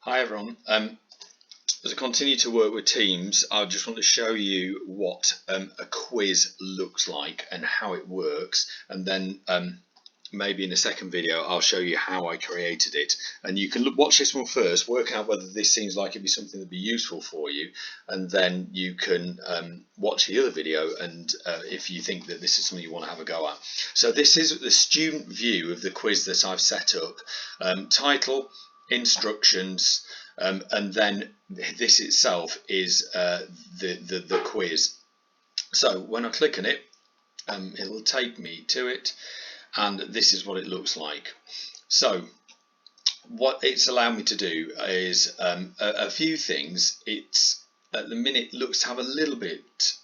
Hi everyone. As I continue to work with Teams, I just want to show you what a quiz looks like and how it works, and then maybe in a second video I'll show you how I created it. And you can watch this one first, work out whether this seems like it'd be something that'd be useful for you, and then you can watch the other video and if you think that this is something you want to have a go at. So this is the student view of the quiz that I've set up. Title, instructions, and then this itself is the quiz. So when I click on it, it'll take me to it, and this is what it looks like. So what it's allowed me to do is a few things. It's at the minute looks to have a little bit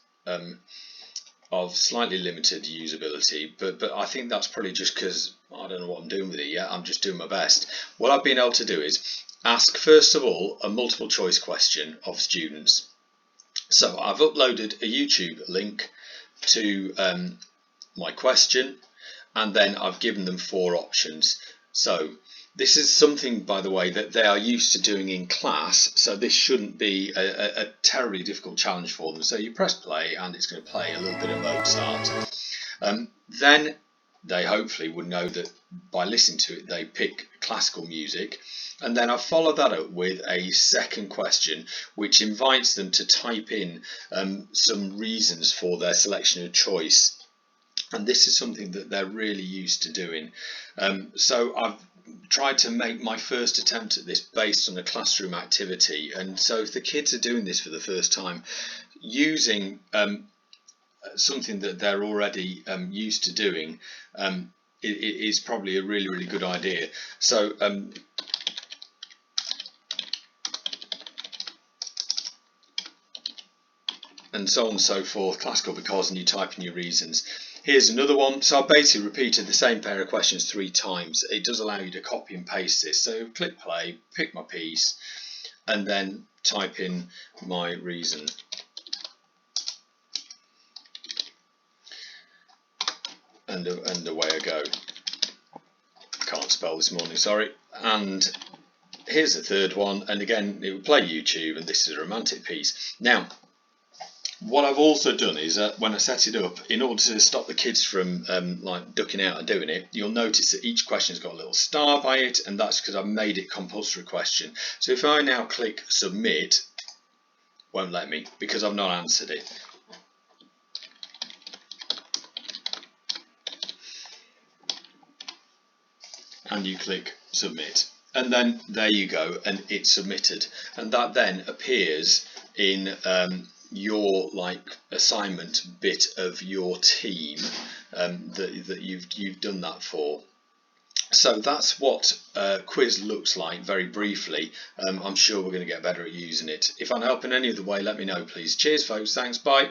of slightly limited usability, but I think that's probably just because I don't know what I'm doing with it yet. I'm just doing my best. What I've been able to do is ask, first of all, a multiple choice question of students. So I've uploaded a YouTube link to my question, and then I've given them 4 options. So this is something, by the way, that they are used to doing in class, so this shouldn't be a terribly difficult challenge for them. So you press play and it's going to play a little bit of Mozart. Then they hopefully would know that by listening to it they pick classical music, and then I follow that up with a second question which invites them to type in some reasons for their selection of choice, and this is something that they're really used to doing. So I've tried to make my first attempt at this based on a classroom activity, and so if the kids are doing this for the first time, using something that they're already used to doing, it is probably a really good idea. So and so on and so forth, classical because, and you type in your reasons. Here's another one. So I basically repeated the same pair of questions 3 times. It does allow you to copy and paste this. So click play, pick my piece, and then type in my reason. And away I go. Can't spell this morning, sorry. And here's the third one, and again it will play YouTube, and this is a romantic piece. Now what I've also done is when I set it up, in order to stop the kids from like ducking out and doing it, you'll notice that each question's got a little star by it, and that's because I've made it compulsory question. So if I now click submit, won't let me because I've not answered it. And you click submit, and then there you go, and it's submitted, and that then appears in your like assignment bit of your team that you've done that for. So that's what quiz looks like very briefly. I'm sure we're going to get better at using it. If I'm helping any other way, let me know please. Cheers folks, thanks, bye.